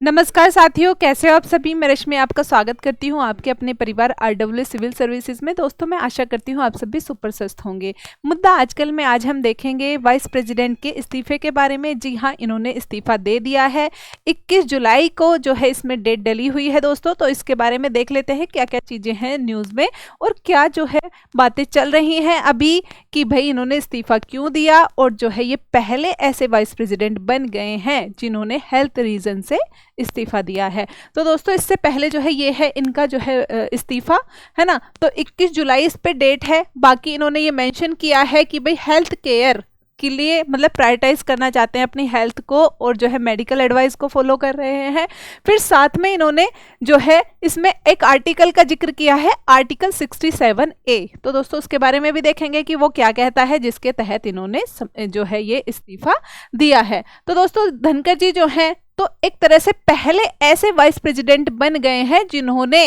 नमस्कार साथियों, कैसे हो आप सभी। मैं रश्मि आपका स्वागत करती हूं आपके अपने परिवार आरडब्ल्यू सिविल सर्विसेज में। दोस्तों, मैं आशा करती हूं आप सभी सुपर स्वस्थ होंगे। मुद्दा आजकल में आज हम देखेंगे वाइस प्रेसिडेंट के इस्तीफे के बारे में। जी हां, इन्होंने इस्तीफा दे दिया है। 21 जुलाई को जो है इसमें डेट डली हुई है दोस्तों। तो इसके बारे में देख लेते हैं क्या क्या चीज़ें हैं न्यूज़ में और क्या जो है बातें चल रही हैं अभी कि भाई इन्होंने इस्तीफा क्यों दिया। और जो है ये पहले ऐसे वाइस प्रेसिडेंट बन गए हैं जिन्होंने हेल्थ रीज़न से इस्तीफा दिया है। तो दोस्तों, इससे पहले जो है ये है इनका जो है इस्तीफा, है ना। तो 21 जुलाई इस पे डेट है। बाकी इन्होंने ये मेंशन किया है कि भाई हेल्थ केयर के लिए मतलब प्रायोरिटाइज करना चाहते हैं अपनी हेल्थ को और जो है मेडिकल एडवाइस को फॉलो कर रहे हैं। फिर साथ में इन्होंने जो है इसमें एक आर्टिकल का जिक्र किया है, आर्टिकल 67A। तो दोस्तों उसके बारे में भी देखेंगे कि वो क्या कहता है जिसके तहत इन्होंने जो है ये इस्तीफा दिया है। तो दोस्तों, धनखड़ जी जो है तो एक तरह से पहले ऐसे वाइस प्रेसिडेंट बन गए हैं जिन्होंने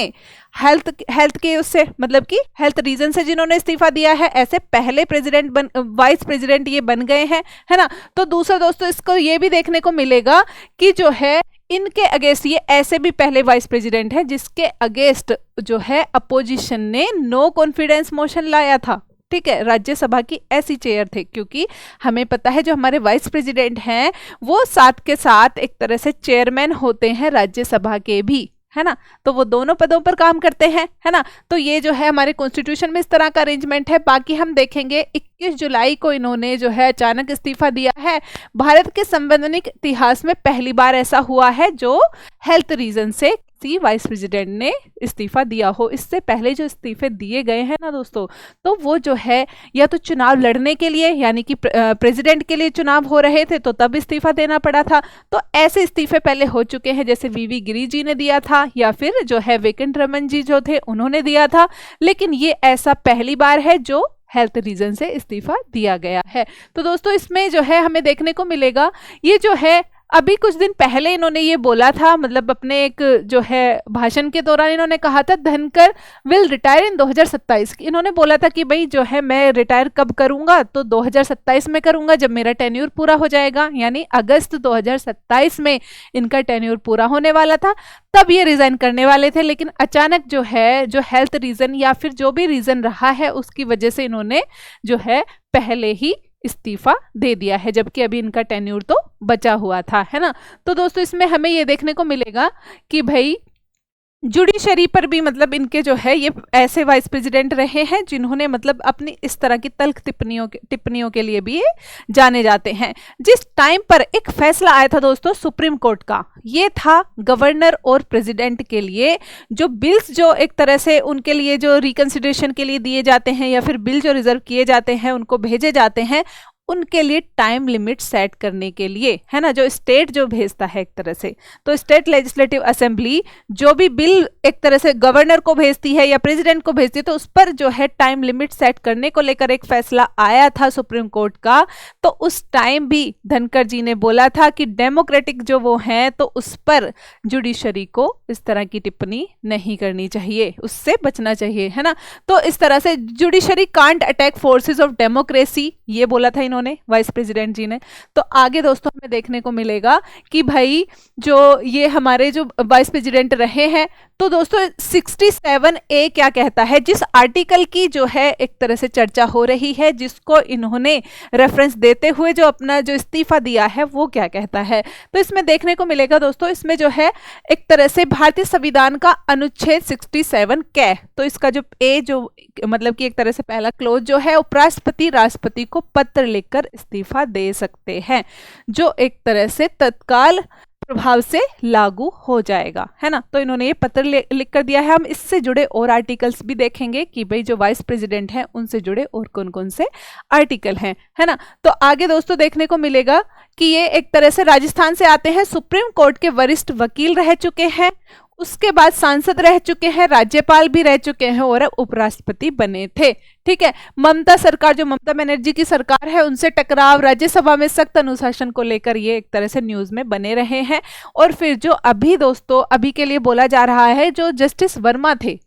हेल्थ के उससे मतलब कि हेल्थ रीजन से जिन्होंने इस्तीफा दिया है। ऐसे पहले वाइस प्रेसिडेंट ये बन गए हैं, है ना। तो दूसरा दोस्तों, इसको ये भी देखने को मिलेगा कि जो है इनके अगेंस्ट ये ऐसे भी पहले वाइस प्रेसिडेंट है जिसके अगेंस्ट जो है अपोजिशन ने नो कॉन्फिडेंस मोशन लाया था। ठीक है, राज्यसभा की ऐसी चेयर थे, क्योंकि हमें पता है जो हमारे वाइस प्रेसिडेंट हैं वो साथ के साथ एक तरह से चेयरमैन होते हैं राज्यसभा के भी, है ना। तो वो दोनों पदों पर काम करते हैं, है ना। तो ये जो है हमारे कॉन्स्टिट्यूशन में इस तरह का अरेंजमेंट है। बाकी हम देखेंगे 21 जुलाई को इन्होंने जो है अचानक इस्तीफा दिया है। भारत के संवैधानिक इतिहास में पहली बार ऐसा हुआ है जो हेल्थ रीजन से वाइस प्रेसिडेंट ने इस्तीफा दिया हो। इससे पहले जो इस्तीफे दिए गए हैं ना दोस्तों, तो वो जो है या तो चुनाव लड़ने के लिए यानी कि प्रेसिडेंट के लिए चुनाव हो रहे थे तो तब इस्तीफा देना पड़ा था। तो ऐसे इस्तीफे पहले हो चुके हैं, जैसे वीवी गिरी जी ने दिया था या फिर जो है वेंकट रमन जी जो थे उन्होंने दिया था। लेकिन ये ऐसा पहली बार है जो हेल्थ रीजन से इस्तीफा दिया गया है। तो दोस्तों, इसमें जो है हमें देखने को मिलेगा ये जो है अभी कुछ दिन पहले इन्होंने ये बोला था, मतलब अपने एक जो है भाषण के दौरान इन्होंने कहा था धनखड़ विल रिटायर इन 2027। इन्होंने बोला था कि भाई जो है मैं रिटायर कब करूंगा, तो 2027 में करूंगा जब मेरा टेन्योर पूरा हो जाएगा। यानी अगस्त 2027 में इनका टेन्योर पूरा होने वाला था, तब ये रिजाइन करने वाले थे। लेकिन अचानक जो है जो हेल्थ रीजन या फिर जो भी रीजन रहा है उसकी वजह से इन्होंने जो है पहले ही इस्तीफा दे दिया है, जबकि अभी इनका टेन्योर तो बचा हुआ था, है ना। तो दोस्तों, इसमें हमें ये देखने को मिलेगा कि भाई जुडिशरी पर भी मतलब इनके जो है ये ऐसे वाइस प्रेसिडेंट रहे हैं जिन्होंने मतलब अपनी इस तरह की तल्ख टिप्पणियों के लिए भी ये जाने जाते हैं। जिस टाइम पर एक फैसला आया था दोस्तों सुप्रीम कोर्ट का, ये था गवर्नर और प्रेसिडेंट के लिए जो बिल्स जो एक तरह से उनके लिए जो रिकंसिडरेशन के लिए दिए जाते हैं या फिर बिल जो रिजर्व किए जाते हैं उनको भेजे जाते हैं, उनके लिए टाइम लिमिट सेट करने के लिए, है ना। जो स्टेट जो भेजता है एक तरह से, तो स्टेट लेजिस्लेटिव असेंबली जो भी बिल एक तरह से गवर्नर को भेजती है या प्रेसिडेंट को भेजती है, तो उस पर जो है टाइम लिमिट सेट करने को लेकर एक फैसला आया था सुप्रीम कोर्ट का। तो उस टाइम भी धनखड़ जी ने बोला था कि डेमोक्रेटिक जो वो हैं तो उस पर जुडिशरी को इस तरह की टिप्पणी नहीं करनी चाहिए, उससे बचना चाहिए, है ना। तो इस तरह से judiciary can't attack forces of democracy, ये बोला था इन्होंने वाइस प्रेसिडेंट जी ने। तो आगे दोस्तों हमें देखने को मिलेगा कि भाई जो ये हमारे जो वाइस प्रेसिडेंट रहे हैं, तो दोस्तों 67A क्या कहता है, जिस आर्टिकल की जो है एक तरह से चर्चा हो रही है, जिसको इन्होंने रेफरेंस देते हुए जो अपना जो इस्तीफा दिया है वो क्या कहता है। तो इसमें देखने को मिलेगा दोस्तों, इसमें जो है एक तरह से भारतीय संविधान का अनुच्छेद 67 कै, तो इसका जो ए जो मतलब कि एक तरह से पहला क्लोज जो है, उपराष्ट्रपति राष्ट्रपति को पत्र लिखकर इस्तीफा दे सकते हैं, जो एक तरह से तत्काल प्रभाव से लागू हो जाएगा, है ना। तो इन्होंने ये पत्र लिख कर दिया है। हम इससे जुड़े और आर्टिकल्स भी देखेंगे कि भाई जो वाइस प्रेसिडेंट हैं उनसे जुड़े और कौन कौन से आर्टिकल हैं, है ना। तो आगे दोस्तों देखने को मिलेगा कि ये एक तरह से राजस्थान से आते हैं, सुप्रीम कोर्ट के वरिष्ठ वकील रह चुके हैं, उसके बाद सांसद रह चुके हैं, राज्यपाल भी रह चुके हैं और उपराष्ट्रपति बने थे। ठीक है, ममता सरकार जो ममता बनर्जी की सरकार है उनसे टकराव, राज्यसभा में सख्त अनुशासन को लेकर ये एक तरह से न्यूज में बने रहे हैं। और फिर जो अभी दोस्तों अभी के लिए बोला जा रहा है, जो जस्टिस वर्मा थे,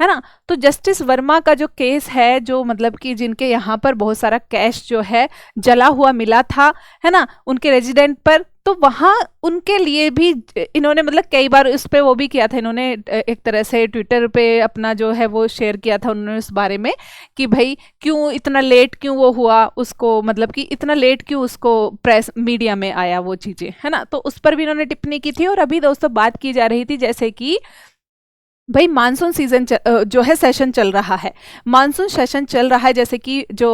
है ना। तो जस्टिस वर्मा का जो केस है, जो मतलब कि जिनके यहाँ पर बहुत सारा कैश जो है जला हुआ मिला था, है ना, उनके रेजिडेंट पर, तो वहाँ उनके लिए भी इन्होंने मतलब कई बार उस पर वो भी किया था, इन्होंने एक तरह से ट्विटर पे अपना जो है वो शेयर किया था उन्होंने उस बारे में कि भाई क्यों इतना लेट क्यों वो हुआ, उसको मतलब कि इतना लेट क्यों उसको प्रेस मीडिया में आया वो चीज़ें, है ना। तो उस पर भी इन्होंने टिप्पणी की थी। और अभी दोस्तों बात की जा रही थी जैसे कि भाई मानसून सीजन जो है सेशन चल रहा है, मानसून सेशन चल रहा है, जैसे कि जो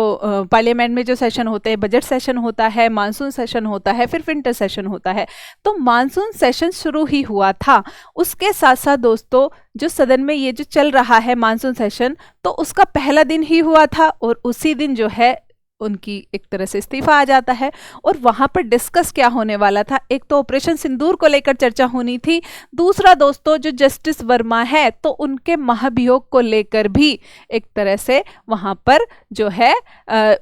पार्लियामेंट में जो सेशन होते हैं, बजट सेशन होता है, मानसून सेशन होता है, फिर विंटर सेशन होता है। तो मानसून सेशन शुरू ही हुआ था, उसके साथ साथ दोस्तों जो सदन में ये जो चल रहा है मानसून सेशन, तो उसका पहला दिन ही हुआ था और उसी दिन जो है उनकी एक तरह से इस्तीफा आ जाता है। और वहां पर डिस्कस क्या होने वाला था, एक तो ऑपरेशन सिंदूर को लेकर चर्चा होनी थी, दूसरा दोस्तों जो जस्टिस वर्मा है तो उनके महाभियोग को लेकर भी एक तरह से वहां पर जो है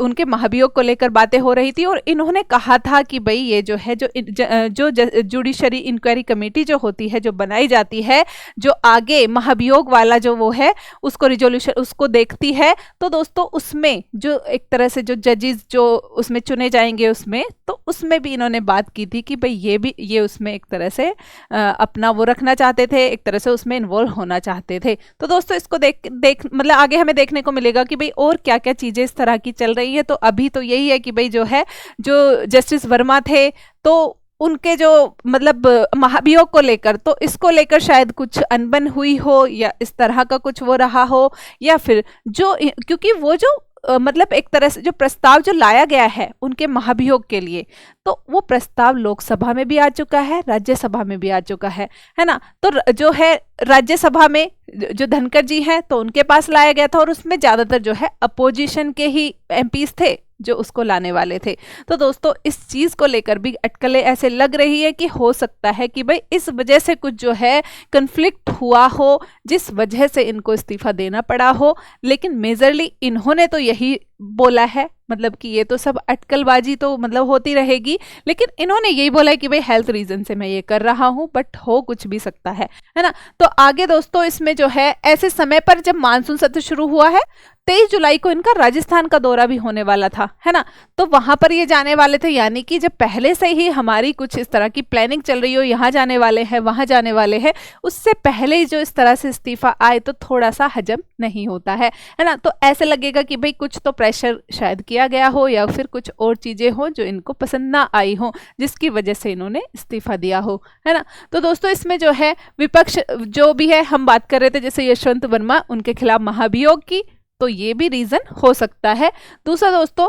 उनके महाभियोग को लेकर बातें हो रही थी। और इन्होंने कहा था कि भाई ये जो है जो जुडिशरी इंक्वायरी कमेटी जो होती है, जो बनाई जाती है, जो आगे महाभियोग वाला जो वो है उसको रिजोल्यूशन उसको देखती है, तो दोस्तों उसमें जो एक तरह से जो जजेस जो उसमें चुने जाएंगे उसमें, तो उसमें भी इन्होंने बात की थी कि भाई ये उसमें एक तरह से अपना वो रखना चाहते थे, एक तरह से उसमें इन्वॉल्व होना चाहते थे। तो दोस्तों इसको देख मतलब आगे हमें देखने को मिलेगा कि भाई और क्या क्या चीजें इस तरह की चल रही है। तो अभी तो यही है कि भाई जो है जो जस्टिस वर्मा थे तो उनके जो मतलब महाभियोग को लेकर, तो इसको लेकर शायद कुछ अनबन हुई हो या इस तरह का कुछ वो रहा हो, या फिर जो क्योंकि वो जो मतलब एक तरह से जो प्रस्ताव जो लाया गया है उनके महाभियोग के लिए, तो वो प्रस्ताव लोकसभा में भी आ चुका है, राज्यसभा में भी आ चुका है ना। तो जो है राज्यसभा में जो धनखड़ जी हैं तो उनके पास लाया गया था और उसमें ज्यादातर जो है अपोजिशन के ही एमपीज थे जो उसको लाने वाले थे। तो दोस्तों इस चीज को लेकर भी अटकलें ऐसे लग रही है कि हो सकता है कि भाई इस वजह से कुछ जो है कन्फ्लिक्ट हुआ हो, जिस वजह से इनको इस्तीफा देना पड़ा हो। लेकिन मेजरली इन्होंने तो यही बोला है, मतलब कि ये तो सब अटकलबाजी तो मतलब होती रहेगी, लेकिन इन्होंने यही बोला है कि भाई हेल्थ रीजन से मैं ये कर रहा हूं, बट हो कुछ भी सकता है ना। तो आगे दोस्तों इसमें जो है ऐसे समय पर जब मानसून सत्र शुरू हुआ है, 23 जुलाई को इनका राजस्थान का दौरा भी होने वाला था, है ना। तो वहां पर ये जाने वाले थे, यानी कि जब पहले से ही हमारी कुछ इस तरह की प्लानिंग चल रही हो, यहाँ जाने वाले हैं वहां जाने वाले हैं, उससे पहले ही जो इस तरह से इस्तीफा आए तो थोड़ा सा हजम नहीं होता है ना। तो ऐसे लगेगा कि भाई कुछ तो प्रेशर शायद किया गया हो या फिर कुछ और चीजें हो जो इनको पसंद ना आई हो, जिसकी वजह से इन्होंने इस्तीफा दिया हो, है ना। तो दोस्तों इसमें जो है विपक्ष जो भी है, हम बात कर रहे थे जैसे यशवंत वर्मा उनके खिलाफ महाभियोग की, तो ये भी रीजन हो सकता है। दूसरा दोस्तों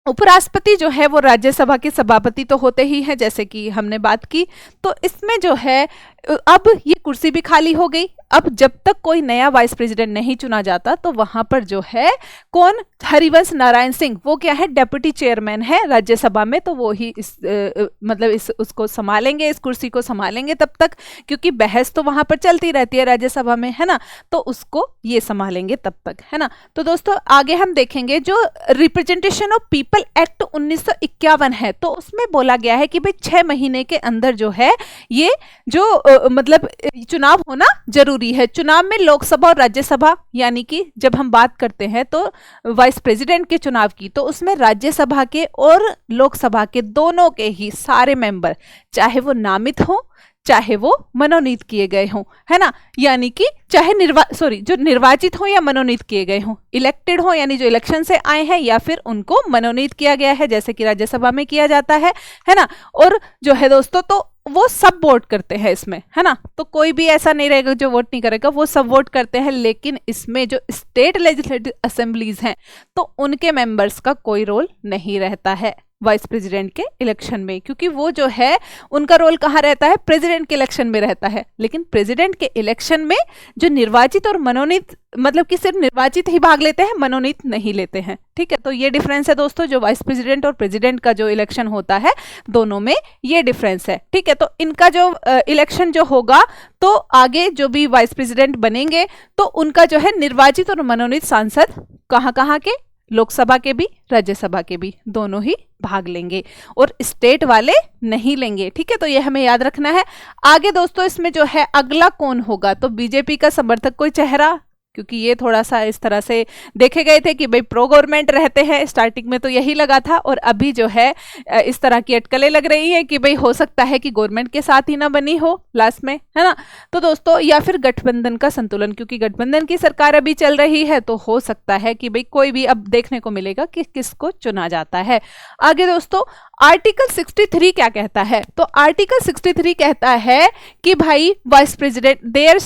उपराष्ट्रपति जो है वो राज्यसभा के सभापति तो होते ही हैं, जैसे कि हमने बात की। तो इसमें जो है अब ये कुर्सी भी खाली हो गई। अब जब तक कोई नया वाइस प्रेसिडेंट नहीं चुना जाता तो वहां पर जो है कौन, हरिवंश नारायण सिंह, वो क्या है डेप्यूटी चेयरमैन है राज्यसभा में, तो वो ही उसको संभालेंगे, इस कुर्सी को संभालेंगे तब तक, क्योंकि बहस तो वहां पर चलती रहती है राज्यसभा में, है ना। तो उसको ये संभालेंगे तब तक, है ना। तो दोस्तों आगे हम देखेंगे जो रिप्रेजेंटेशन ऑफ पीपल एक्ट 1951 है, तो उसमें बोला गया है कि भाई 6 महीने के अंदर जो है ये जो मतलब चुनाव होना जरूरी है। चुनाव में लोकसभा और राज्यसभा, यानी कि जब हम बात करते हैं तो वाइस प्रेसिडेंट के चुनाव की, तो उसमें राज्यसभा के और लोकसभा के दोनों के ही सारे मेंबर, चाहे वो नामित हो चाहे वो मनोनीत किए गए हों, है ना, यानी कि चाहे जो निर्वाचित हो या मनोनीत किए गए हों, इलेक्टेड हो यानी जो इलेक्शन से आए हैं, या फिर उनको मनोनीत किया गया है जैसे कि राज्यसभा में किया जाता है ना। और जो है दोस्तों तो वो सब वोट करते हैं इसमें, है ना। तो कोई भी ऐसा नहीं रहेगा जो वोट नहीं करेगा, वो सब वोट करते हैं। लेकिन इसमें जो स्टेट लेजिस्लेटिव असेंबलीज हैं तो उनके मेंबर्स का कोई रोल नहीं रहता है वाइस प्रेसिडेंट के इलेक्शन में, क्योंकि वो जो है उनका रोल कहाँ रहता है, प्रेसिडेंट के इलेक्शन में रहता है। लेकिन प्रेसिडेंट के इलेक्शन में जो निर्वाचित और मनोनीत, मतलब कि सिर्फ निर्वाचित ही भाग लेते हैं, मनोनीत नहीं लेते हैं, ठीक है। तो ये डिफरेंस है दोस्तों, जो वाइस प्रेसिडेंट और प्रेसिडेंट का जो इलेक्शन होता है दोनों में ये डिफरेंस है, ठीक है। तो इनका जो इलेक्शन जो होगा, तो आगे जो भी वाइस प्रेसिडेंट बनेंगे तो उनका जो है निर्वाचित और मनोनीत सांसद कहाँ कहाँ के, लोकसभा के भी राज्यसभा के भी दोनों ही भाग लेंगे और स्टेट वाले नहीं लेंगे, ठीक है। तो ये हमें याद रखना है। आगे दोस्तों इसमें जो है अगला कौन होगा, तो बीजेपी का समर्थक कोई चेहरा क्योंकि ये थोड़ा सा इस तरह से देखे गए थे कि भाई प्रो गवर्नमेंट रहते हैं, स्टार्टिंग में तो यही लगा था, और अभी जो है इस तरह की अटकलें लग रही है कि भाई हो सकता है कि गवर्नमेंट के साथ ही ना बनी हो लास्ट में, है ना। तो दोस्तों, या फिर गठबंधन का संतुलन, क्योंकि गठबंधन की सरकार अभी चल रही है, तो हो सकता है कि भाई कोई भी अब देखने को मिलेगा कि किसको चुना जाता है। आगे दोस्तों, आर्टिकल 63 क्या कहता है? तो आर्टिकल 63 कहता है कि भाई वाइस प्रेसिडेंट देयर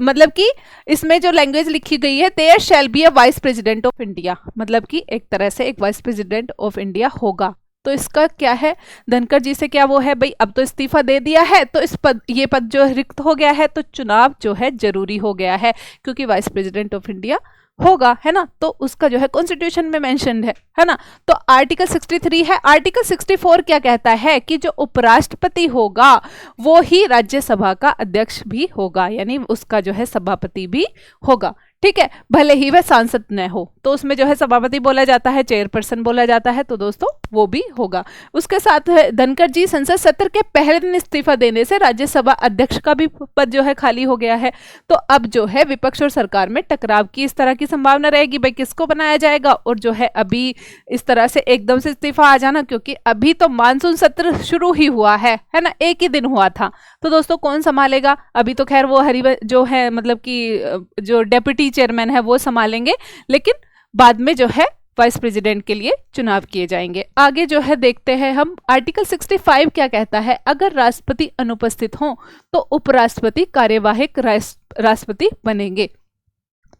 मतलब कि इसमें जो लैंग्वेज लिखी गई है, there shall be a vice president of India, मतलब कि एक तरह से एक वाइस प्रेसिडेंट ऑफ इंडिया होगा। तो इसका क्या है, धनखड़ जी से क्या वो है भाई, अब तो इस्तीफा दे दिया है, तो ये पद जो रिक्त हो गया है, तो चुनाव जो है जरूरी हो गया है, क्योंकि वाइस प्रेसिडेंट ऑफ इंडिया होगा, है ना। तो उसका जो है कॉन्स्टिट्यूशन में मेंशन्ड है ना। तो आर्टिकल 63 है। आर्टिकल 64 क्या कहता है कि जो उपराष्ट्रपति होगा वो ही राज्यसभा का अध्यक्ष भी होगा, यानी उसका जो है सभापति भी होगा, ठीक है, भले ही वह सांसद न हो। तो उसमें जो है सभापति बोला जाता है, चेयरपर्सन बोला जाता है, तो दोस्तों वो भी होगा। उसके साथ धनखड़ जी संसद सत्र के पहले दिन इस्तीफा देने से राज्यसभा अध्यक्ष का भी पद जो है खाली हो गया है। तो अब जो है विपक्ष और सरकार में टकराव की इस तरह की संभावना रहेगी, भाई किसको बनाया जाएगा। और जो है अभी इस तरह से एकदम से इस्तीफा आ जाना, क्योंकि अभी तो मानसून सत्र शुरू ही हुआ है ना, एक ही दिन हुआ था। तो दोस्तों कौन संभालेगा? अभी तो खैर वो जो है मतलब कि जो डेप्यूटी चेयरमैन है वो संभालेंगे, लेकिन बाद में जो है वाइस प्रेसिडेंट के लिए चुनाव किए जाएंगे। आगे जो है देखते हैं हम, आर्टिकल 65 क्या कहता है? अगर राष्ट्रपति अनुपस्थित हो तो उपराष्ट्रपति कार्यवाहक राष्ट्रपति बनेंगे।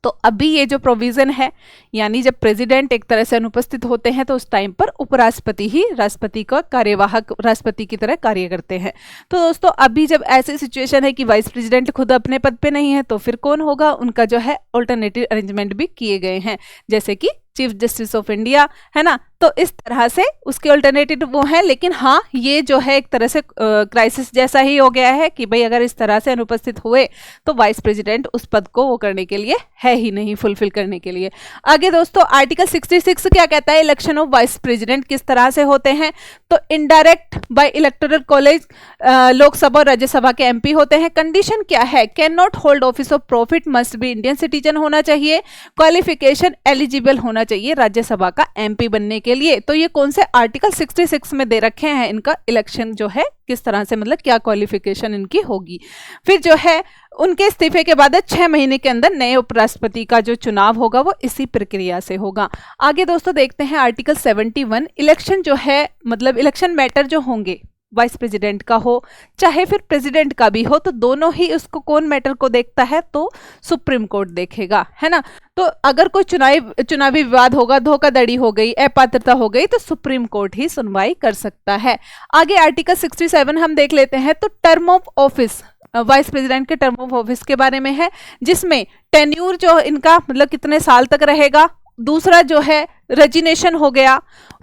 तो अभी ये जो प्रोविजन है, यानी जब प्रेसिडेंट एक तरह से अनुपस्थित होते हैं तो उस टाइम पर उपराष्ट्रपति ही राष्ट्रपति का कार्यवाहक राष्ट्रपति की तरह कार्य करते हैं। तो दोस्तों अभी जब ऐसी सिचुएशन है कि वाइस प्रेसिडेंट खुद अपने पद पे नहीं है, तो फिर कौन होगा? उनका जो है ऑल्टरनेटिव अरेंजमेंट भी किए गए हैं, जैसे कि चीफ जस्टिस ऑफ इंडिया, है ना। तो इस तरह से उसके ऑल्टरनेटिव वो है, लेकिन हाँ ये जो है एक तरह से क्राइसिस जैसा ही हो गया है कि भाई अगर इस तरह से अनुपस्थित हुए तो वाइस प्रेसिडेंट उस पद को वो करने के लिए है ही नहीं, फुलफिल करने के लिए। आगे दोस्तों आर्टिकल 66 क्या कहता है? इलेक्शन ऑफ वाइस प्रेसिडेंट किस तरह से होते हैं? तो indirect by electoral college, Lok Sabha और राज्यसभा के एमपी होते हैं। कंडीशन क्या है? Cannot hold office of profit, must be Indian citizen होना चाहिए, क्वालिफिकेशन एलिजिबल होना चाहिए राज्यसभा का एमपी बनने के लिए। तो ये कौन से आर्टिकल 66 में दे रखे हैं इनका इलेक्शन जो है किस तरह से, मतलब क्या क्वालिफिकेशन इनकी होगी। फिर जो है उनके इस्तीफे के बाद 6 महीने के अंदर नए उपराष्ट्रपति का जो चुनाव होगा वो इसी प्रक्रिया से होगा। आगे दोस्तों देखते हैं आर्टिकल 71, इलेक्शन जो है मतलब इलेक्शन मैटर जो होंगे, वाइस प्रेसिडेंट का हो चाहे फिर प्रेसिडेंट का भी हो, तो दोनों ही उसको कौन मैटर को देखता है? तो सुप्रीम कोर्ट देखेगा, है ना। तो अगर कोई चुनावी विवाद होगा, धोखाधड़ी हो गई, अपात्रता हो गई, तो सुप्रीम कोर्ट ही सुनवाई कर सकता है। आगे आर्टिकल 67 हम देख लेते हैं। तो term of office, vice president के टर्म ऑफ ऑफिस के बारे में है, जिसमें टेन्यूर जो इनका मतलब कितने साल तक रहेगा। दूसरा जो है रेजिग्नेशन हो गया।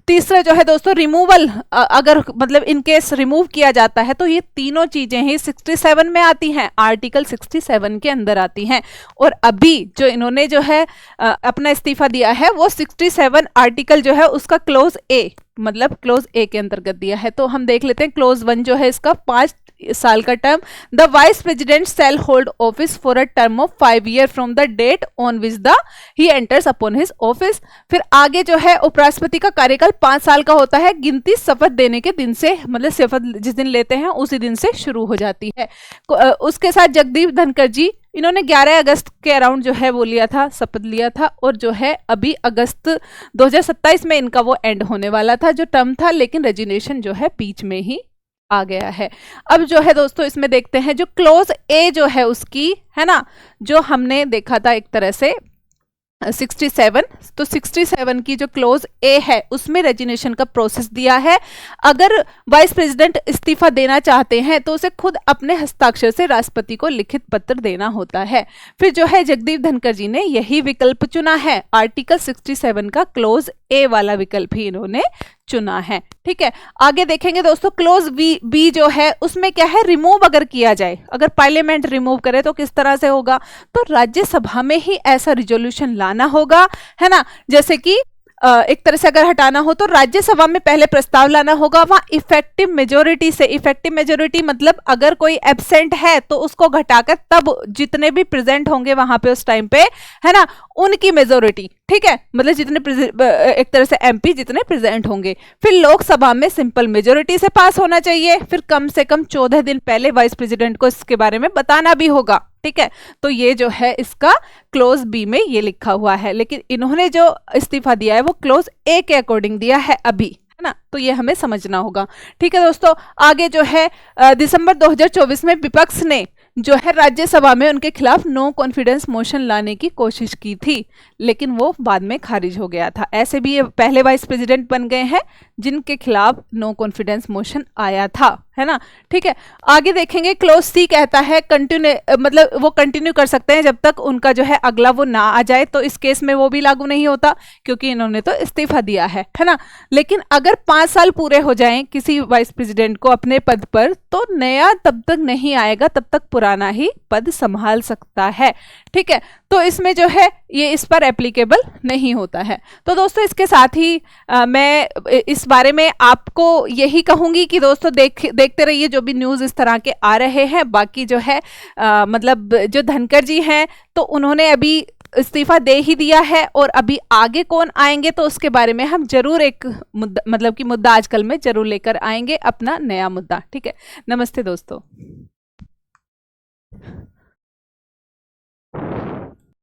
तीसरा जो है दोस्तों रिमूवल, अगर मतलब इन केस रिमूव किया जाता है, तो ये तीनों चीजें ही 67 में आती हैं, आर्टिकल 67 के अंदर आती हैं। और अभी जो इन्होंने जो है अपना इस्तीफा दिया है वो 67 आर्टिकल जो है उसका क्लोज ए, मतलब क्लोज ए के अंतर्गत दिया है। तो हम देख लेते हैं क्लोज 1 जो है इसका 5 साल का term, the vice president shall hold office for a term of 5 year from the date on which the he enters upon his office. फिर आगे जो है उपराष्ट्रपति का कार्यकाल 5 साल का होता है, गिनती शपथ देने के दिन से, मतलब शपथ जिस दिन लेते हैं उसी दिन से शुरू हो जाती है। उसके साथ जगदीप धनखड़ जी, इन्होंने 11 अगस्त के अराउंड जो है वो लिया था, शपथ लिया था, और जो है अभी अगस्त 2027 में इनका वो एंड होने वाला था जो टर्म था, लेकिन रेजिग्नेशन जो है बीच में ही आ गया है। अब जो है दोस्तों इसमें देखते हैं जो क्लोज ए जो है उसकी, है ना, जो हमने देखा था एक तरह से 67, तो 67 की जो क्लोज ए है उसमें रेजिग्नेशन का प्रोसेस दिया है। अगर वाइस प्रेसिडेंट इस्तीफा देना चाहते हैं तो उसे खुद अपने हस्ताक्षर से राष्ट्रपति को लिखित पत्र देना होता है। फिर जो है जगदीप धनखड़ जी ने यही विकल्प चुना है, आर्टिकल 67 का क्लोज ए वाला विकल्प ही इन्होंने चुना है, ठीक है। आगे देखेंगे दोस्तों क्लोज बी जो है उसमें क्या है, रिमूव अगर किया जाए, अगर पार्लियामेंट रिमूव करे तो किस तरह से होगा? तो राज्यसभा में ही ऐसा रिजोल्यूशन लाना होगा, है ना। जैसे कि एक तरह से अगर हटाना हो तो राज्यसभा में पहले प्रस्ताव लाना होगा, वहां इफेक्टिव मेजोरिटी से। इफेक्टिव मेजोरिटी मतलब अगर कोई एब्सेंट है तो उसको घटाकर तब जितने भी प्रेजेंट होंगे वहां पे उस टाइम पे, है ना, उनकी मेजोरिटी, ठीक है, मतलब जितने एक तरह से एमपी जितने प्रेजेंट होंगे। फिर लोकसभा में सिंपल मेजोरिटी से पास होना चाहिए। फिर कम से कम 14 दिन पहले वाइस प्रेसिडेंट को इसके बारे में बताना भी होगा, ठीक है। तो ये जो है इसका क्लोज बी में ये लिखा हुआ है, लेकिन इन्होंने जो इस्तीफा दिया है वो क्लोज ए के अकॉर्डिंग दिया है अभी, है ना, तो ये हमें समझना होगा, ठीक है दोस्तों। आगे जो है दिसंबर 2024 में विपक्ष ने जो है राज्यसभा में उनके खिलाफ नो कॉन्फिडेंस मोशन लाने की कोशिश की थी, लेकिन वो बाद में खारिज हो गया था। ऐसे भी ये पहले वाइस प्रेसिडेंट बन गए हैं जिनके खिलाफ नो कॉन्फिडेंस मोशन आया था, है ना, ठीक है। आगे देखेंगे क्लोज सी कहता है कंटिन्यू, मतलब वो कंटिन्यू कर सकते हैं जब तक उनका जो है अगला वो ना आ जाए, तो इस केस में वो भी लागू नहीं होता क्योंकि इन्होंने तो इस्तीफा दिया है ना। लेकिन अगर 5 साल पूरे हो जाएं किसी वाइस प्रेसिडेंट को अपने पद पर, तो नया तब तक नहीं आएगा, तब तक पुराना ही पद संभाल सकता है, ठीक है। तो इसमें जो है ये इस पर एप्लीकेबल नहीं होता है। तो दोस्तों इसके साथ ही मैं इस बारे में आपको यही कहूंगी कि दोस्तों देखते रहिए जो भी न्यूज़ इस तरह के आ रहे हैं। बाकी जो है मतलब जो धनखड़ जी हैं तो उन्होंने अभी इस्तीफा दे ही दिया है, और अभी आगे कौन आएंगे तो उसके बारे में हम जरूर एक मुद्दा, मतलब कि मुद्दा आजकल में जरूर लेकर आएंगे अपना नया मुद्दा, ठीक है। नमस्ते दोस्तों।